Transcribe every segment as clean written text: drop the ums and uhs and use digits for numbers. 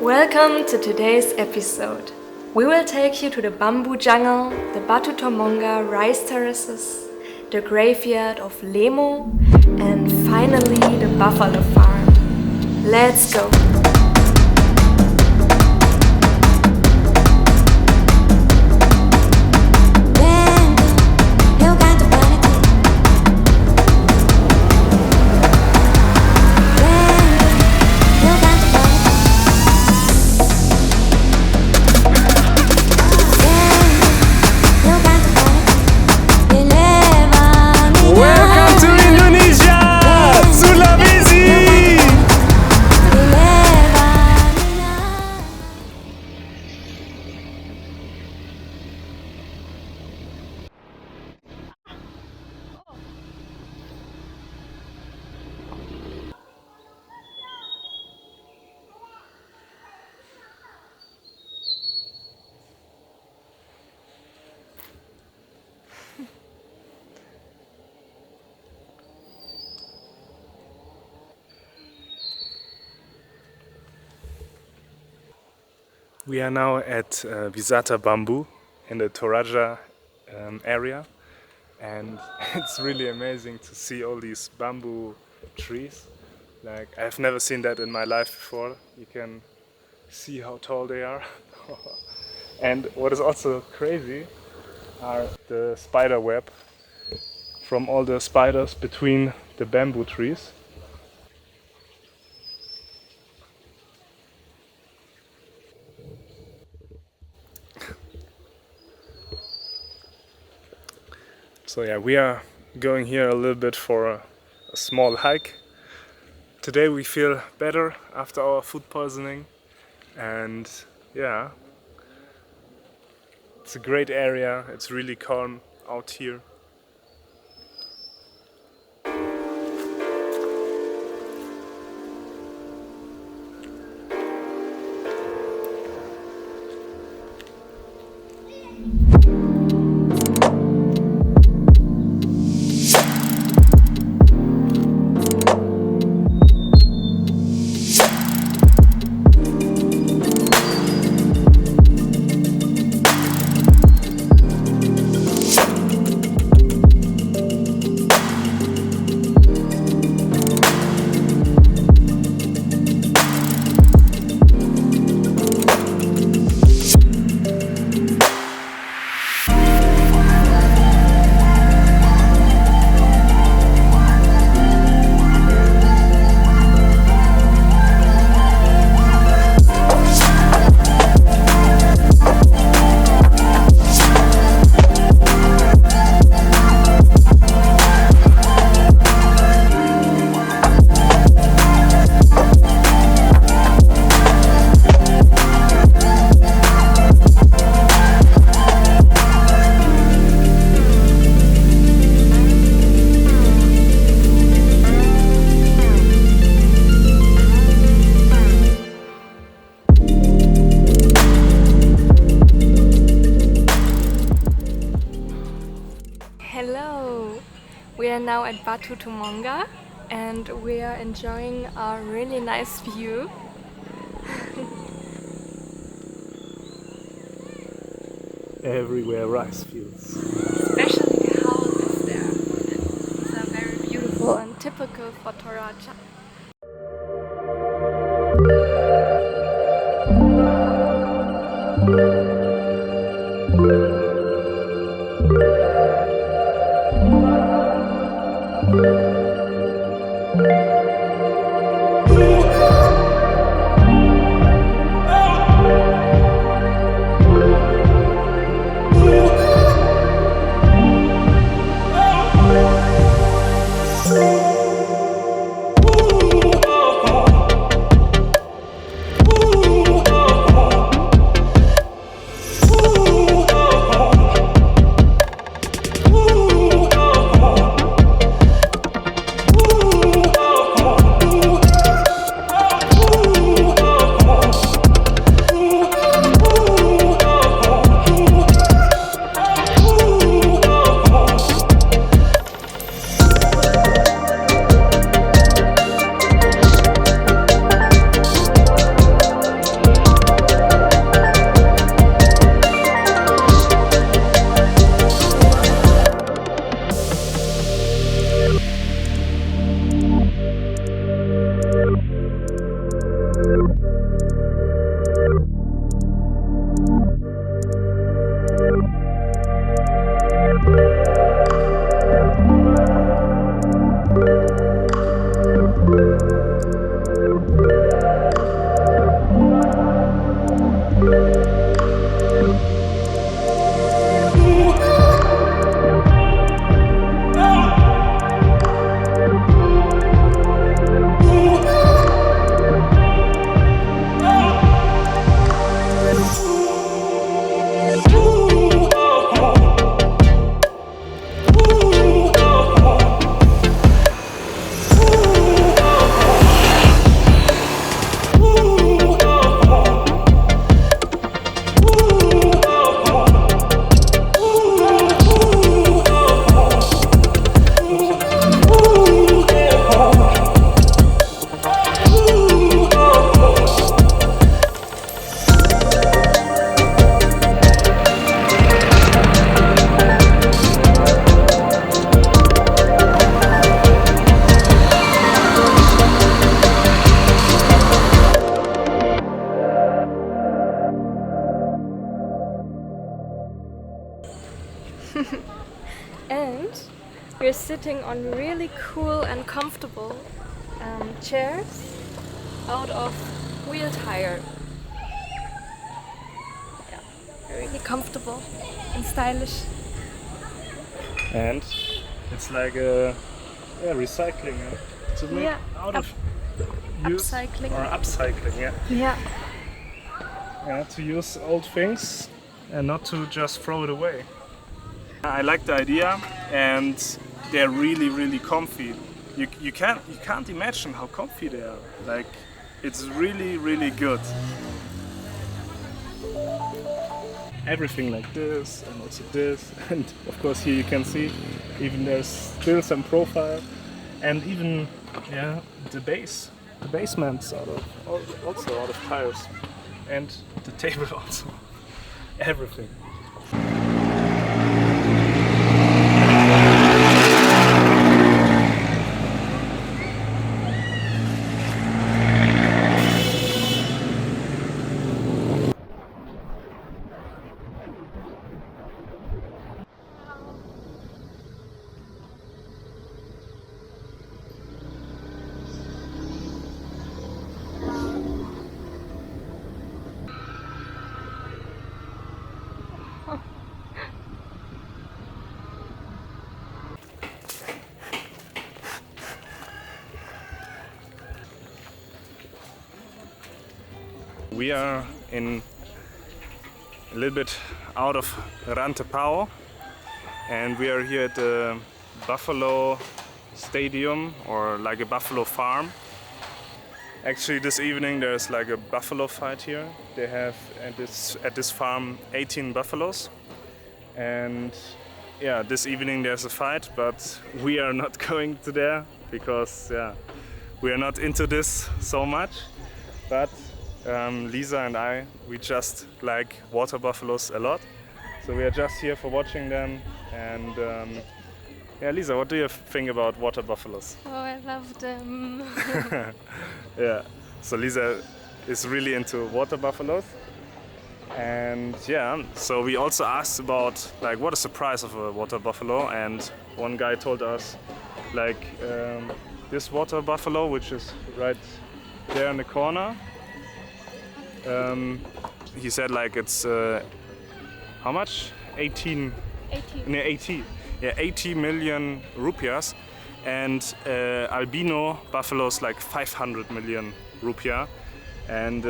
Welcome to today's episode. We will take you to the bamboo jungle, the Batutumonga rice terraces, the graveyard of Lemo, and finally the Bufallo Farm. Let's go! Welcome to Indonesia, Sulawesi. We are now at Wisata Bamboo in the Toraja area, and it's really amazing to see all these bamboo trees. Like, I've never seen that in my life before. You can see how tall they are. And what is also crazy are the spider web from all the spiders between the bamboo trees. So yeah, we are going here a little bit for a small hike. Today we feel better after our food poisoning, and yeah, it's a great area. It's really calm out here. Hello! We are now at Batutumonga and we are enjoying a really nice view. Everywhere rice fields. Especially the houses there. These are very beautiful and typical for Toraja. And we're sitting on really cool and comfortable chairs out of wheel tire. Yeah, really comfortable and stylish. And it's like a recycling to make out of use upcycling. or upcycling. Yeah, to use old things and not to just throw it away. I like the idea, and they're really comfy. You can't imagine how comfy they are. Like, it's really good. Everything like this, and also this, and of course here you can see even there's still some profile, and even the basement's also out of tires, and the table also. Everything. We are in a little bit out of Rantepao, and we are here at the Buffalo Stadium, or like a Buffalo Farm. Actually, this evening there's like a buffalo fight here. They have at this farm 18 buffaloes, and yeah, this evening there's a fight, but we are not going to there because we are not into this so much. But Lisa and I, we just like water buffaloes a lot, so we are just here for watching them. And Lisa, what do you think about water buffaloes? Oh, I love them. Yeah, so Lisa is really into water buffaloes, and so we also asked about like what is the price of a water buffalo, and one guy told us like this water buffalo, which is right there in the corner. He said like it's how much? 80 million rupiahs, and albino buffaloes like 500 million rupiah. And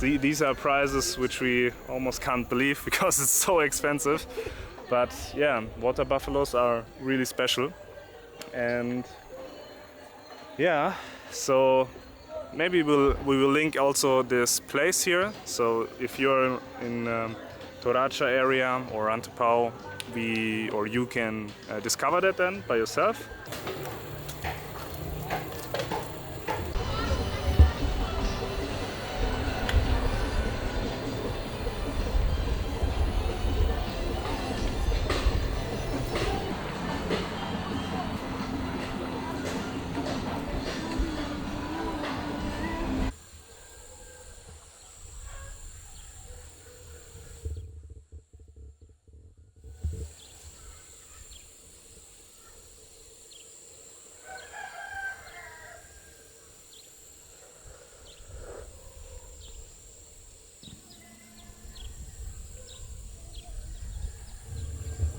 these are prices which we almost can't believe because it's so expensive. But yeah, water buffaloes are really special. And yeah, so maybe we will link also this place here. So if you're in Toraja area or Rantepao, you can discover that then by yourself.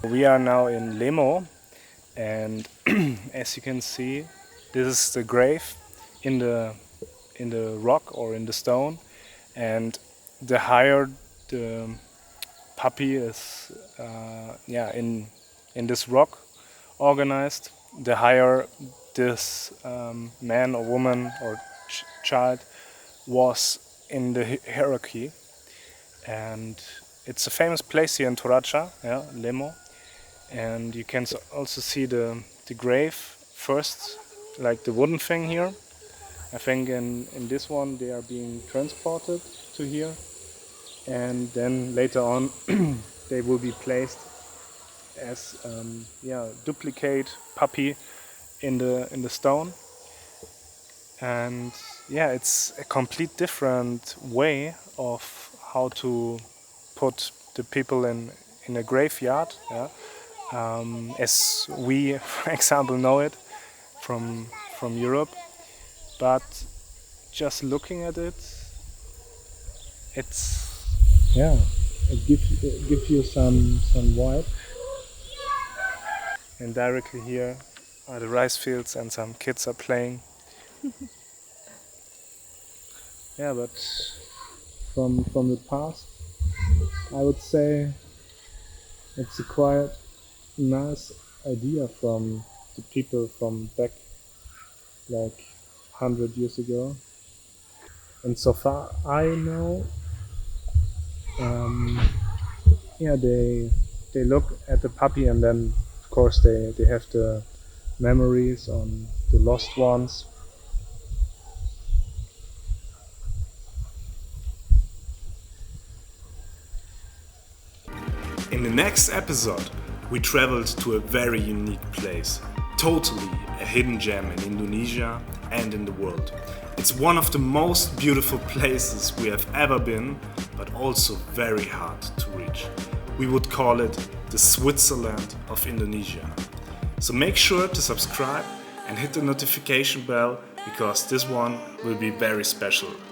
We are now in Lemo, and as you can see, this is the grave in the rock or in the stone, and the higher the puppy is, in this rock organized, the higher this man or woman or child was in the hierarchy. And it's a famous place here in Toraja, yeah, Lemo. And you can also see the grave first, like the wooden thing here. I think in this one they are being transported to here, and then later on they will be placed as duplicate puppy in the stone. And yeah, it's a complete different way of how to put the people in a graveyard, yeah? As we, for example, know it from Europe. But just looking at it, it gives you some vibe. And directly here are the rice fields, and some kids are playing. Yeah, but from the past, I would say it's a quite nice idea from the people from back, like 100 years ago. And so far I know, they look at the puppy, and then of course they have the memories on the lost ones. In the next episode, we traveled to a very unique place, totally a hidden gem in Indonesia and in the world. It's one of the most beautiful places we have ever been, but also very hard to reach. We would call it the Switzerland of Indonesia. So make sure to subscribe and hit the notification bell, because this one will be very special.